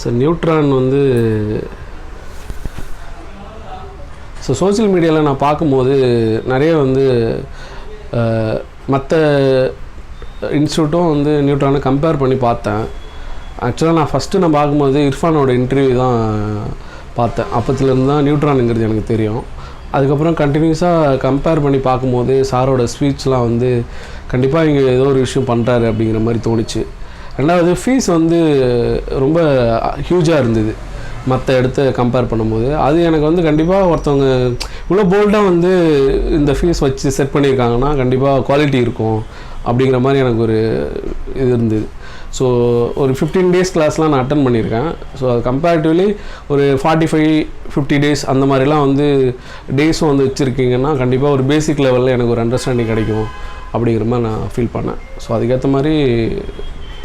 Sir neutron வந்து so social மீடியாவில் நான் பார்க்கும்போது நிறைய வந்து மற்ற இன்ஸ்டியூட்டும் வந்து நியூட்ரானை கம்பேர் பண்ணி பார்த்தேன். ஆக்சுவலாக நான் ஃபஸ்ட்டு நான் பார்க்கும்போது இர்ஃபானோட இன்டர்வியூ தான் பார்த்தேன். அப்பத்துலேருந்து தான் நியூட்ரானுங்கிறது எனக்கு தெரியும். அதுக்கப்புறம் கண்டினியூஸாக கம்பேர் பண்ணி பார்க்கும்போது சாரோட ஸ்பீச்லாம் வந்து கண்டிப்பாக இங்கே ஏதோ ஒரு விஷயம் பண்ணுறாரு அப்படிங்கிற மாதிரி தோணுச்சு. ரெண்டாவது ஃபீஸ் வந்து ரொம்ப ஹியூஜாக இருந்தது மற்ற இடத்த கம்பேர் பண்ணும்போது. அது எனக்கு வந்து கண்டிப்பாக ஒருத்தவங்க இவ்வளோ போல்டாக வந்து இந்த ஃபீஸ் வச்சு செட் பண்ணியிருக்காங்கன்னா கண்டிப்பாக குவாலிட்டி இருக்கும் அப்படிங்கிற மாதிரி எனக்கு ஒரு இது இருந்தது. ஸோ ஒரு 15 டேஸ் கிளாஸ்லாம் நான் அட்டன் பண்ணியிருக்கேன். ஸோ அது கம்பேரிட்டிவ்லி ஒரு 45-50 டேஸ் அந்த மாதிரிலாம் வந்து டேஸும் வந்து வச்சுருக்கீங்கன்னா கண்டிப்பாக ஒரு பேசிக் லெவலில் எனக்கு ஒரு அண்டர்ஸ்டாண்டிங் கிடைக்கும் அப்படிங்கிற மாதிரி நான் ஃபீல் பண்ணேன். ஸோ அதுக்கேற்ற மாதிரி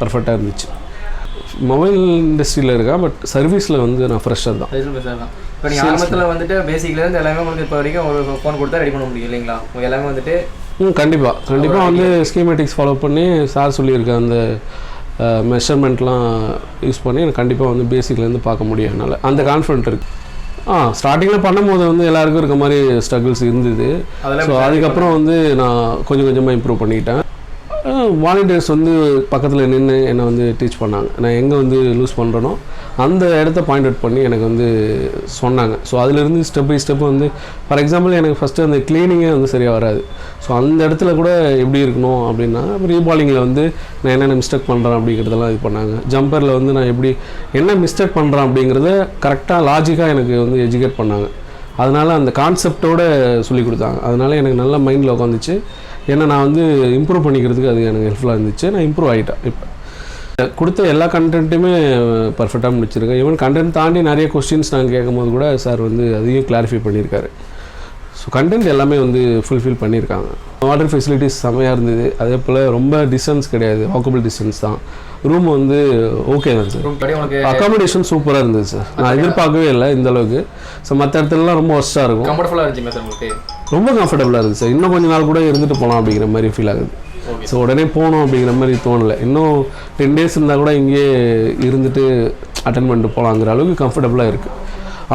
பர்ஃபெக்டாக இருந்துச்சு. மொபைல் இண்டஸ்ட்ரியில் இருக்கேன், பட் சர்வீஸில் வந்து நான் ஃப்ரெஷர் தான். இப்போ நீங்கள் ஆரம்பத்தில் வந்துட்டு பேசிக்லேருந்து எல்லாமே உங்களுக்கு இப்போ வரைக்கும் ஒரு ஃபோன் கொடுத்தா ரெடி பண்ண முடியும் இல்லைங்களா? உங்களுக்கு எல்லாமே வந்துட்டு கண்டிப்பாக வந்து ஸ்கீமேட்டிக்ஸ் ஃபாலோ பண்ணி சார் சொல்லியிருக்கேன் அந்த மெஷர்மெண்ட்லாம் யூஸ் பண்ணி எனக்கு கண்டிப்பாக வந்து பேசிக்லேருந்து பார்க்க முடியும். என்னால் அந்த கான்ஃபிடென்ட் இருக்குது. ஸ்டார்டிங்கில் பண்ணும்போது வந்து எல்லாருக்கும் இருக்க மாதிரி ஸ்ட்ரகிள்ஸ் இருந்தது. ஸோ அதுக்கப்புறம் வந்து நான் கொஞ்சம் கொஞ்சமாக இம்ப்ரூவ் பண்ணிக்கிட்டேன். வாலண்டியர்ஸ் வந்து பக்கத்தில் நின்று என்னை வந்து டீச் பண்ணாங்க. நான் எங்கே வந்து லூஸ் பண்ணுறேனோ அந்த இடத்த பாயிண்ட் அவுட் பண்ணி எனக்கு வந்து சொன்னாங்க. ஸோ அதிலிருந்து ஸ்டெப் பை ஸ்டெப் வந்து ஃபார் எக்ஸாம்பிள் எனக்கு ஃபஸ்ட்டு அந்த க்ளீனிங்கே வந்து சரியாக வராது. ஸோ அந்த இடத்துல கூட எப்படி இருக்கணும் அப்படின்னா ரீபாலிங்கில் வந்து நான் என்னென்ன மிஸ்டேக் பண்ணுறேன் அப்படிங்கிறதெல்லாம் இது பண்ணாங்க. ஜம்பரில் வந்து நான் எப்படி என்ன மிஸ்டேக் பண்ணுறேன் அப்படிங்கிறத கரெக்டாக லாஜிக்காக எனக்கு வந்து எஜுகேட் பண்ணாங்க. அதனால் அந்த கான்செப்டோடு சொல்லி கொடுத்தாங்க. அதனால் எனக்கு நல்ல மைண்டில் உட்காந்துச்சு. ஏன்னா நான் வந்து இம்ப்ரூவ் பண்ணிக்கிறதுக்கு அது எனக்கு ஹெல்ப்ஃபுல்லாக இருந்துச்சு. நான் இம்ப்ரூவ் ஆகிட்டேன். இப்போ கொடுத்த எல்லா கண்டென்ட்டுமே பர்ஃபெக்டாக முடிச்சிருக்கேன். ஈவன் கண்டென்ட் தாண்டி நிறைய கொஸ்டின்ஸ் நாங்கள் கேட்கும்போது கூட சார் வந்து அதையும் கிளாரிஃபை பண்ணியிருக்காரு. ஸோ கண்டென்ட் எல்லாமே வந்து ஃபுல்ஃபில் பண்ணியிருக்காங்க. வாட்டர் ஃபெசிலிட்டிஸ் செம்மையாக இருந்தது. அதே போல் ரொம்ப டிஸ்டன்ஸ் கிடையாது, வாக்கபிள் டிஸ்டன்ஸ் தான். ரூம் வந்து ஓகே தான் சார். அக்காமடேஷன் சூப்பராக இருந்தது சார். நான் எதிர்பார்க்கவே இல்லை இந்த அளவுக்கு. ஸோ மற்ற இடத்துலலாம் ரொம்ப ஒஸ்ட்டாக இருக்கும். கம்ஃபர்டபுளாக இருந்துச்சு சார் உங்களுக்கு? ரொம்ப கம்ஃபர்டபுளாக இருக்குது சார். இன்னும் கொஞ்ச நாள் கூட இருந்துட்டு போகலாம் அப்படிங்கிற மாதிரி ஃபீல் ஆகுது. ஸோ உடனே போகணும் அப்படிங்கிற மாதிரி தோணலை. இன்னும் 10 டேஸ் இருந்தால் கூட இங்கேயே இருந்துட்டு அட்டன் பண்ணிட்டு போகலாங்கிற அளவுக்கு கம்ஃபர்டபுளாக இருக்குது.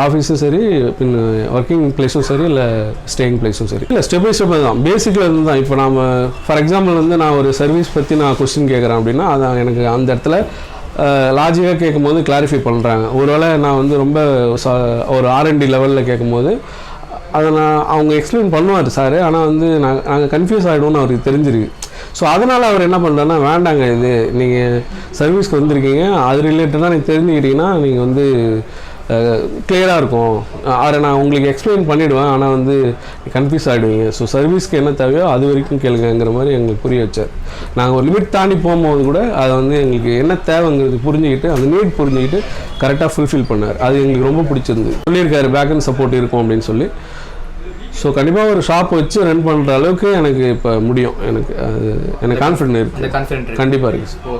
ஆஃபீஸும் சரி, பின் ஒர்க்கிங் பிளேஸும் சரி, இல்லை ஸ்டேயிங் பிளேஸும் சரி. இல்லை ஸ்டெப் பை ஸ்டெப் தான், பேசிக்கில் இருந்து தான். இப்போ நம்ம ஃபார் எக்ஸாம்பிள் வந்து நான் ஒரு சர்வீஸ் பற்றி நான் கொஸ்டின் கேட்குறேன் அப்படின்னா அதான் எனக்கு அந்த இடத்துல லாஜிக்காக கேட்கும்போது கிளாரிஃபை பண்ணுறாங்க. ஒருவேளை நான் வந்து ரொம்ப ஒரு R&D லெவலில் கேட்கும்போது அதை அவங்க எக்ஸ்பிளைன் பண்ணுவார் சார். ஆனால் வந்து நாங்கள் கன்ஃபியூஸ் ஆகிடுவோம்னு அவருக்கு தெரிஞ்சிருக்கு. ஸோ அதனால் அவர் என்ன பண்ணுறாருன்னா, வேண்டாங்க, இது நீங்கள் சர்வீஸ்க்கு வந்திருக்கீங்க, அது ரிலேட்டடாக நீங்கள் தெரிஞ்சுக்கிட்டிங்கன்னா நீங்கள் வந்து கிளியராக இருக்கும். அதை நான் உங்களுக்கு எக்ஸ்பிளைன் பண்ணிவிடுவேன், ஆனால் வந்து கன்ஃபியூஸ் ஆகிடுவீங்க. ஸோ சர்வீஸ்க்கு என்ன தேவையோ அது வரைக்கும் கேளுங்கிற மாதிரி எங்களுக்கு புரிய வச்சார். நாங்கள் ஒரு லிமிட் தாண்டி போகும்போது கூட அதை வந்து எங்களுக்கு என்ன தேவைங்கிறது புரிஞ்சுக்கிட்டு, அந்த நீட் புரிஞ்சுக்கிட்டு கரெக்டாக ஃபுல்ஃபில் பண்ணார். அது எங்களுக்கு ரொம்ப பிடிச்சிருந்து. சொல்லியிருக்காரு பேக் அண்ட் சப்போர்ட் இருக்கும் அப்படின்னு சொல்லி. ஸோ கண்டிப்பாக ஒரு ஷாப் வச்சு ரன் பண்ணுற அளவுக்கு எனக்கு இப்போ முடியும். எனக்கு கான்ஃபிடென்ட் இருக்குது, கண்டிப்பாக இருக்குது.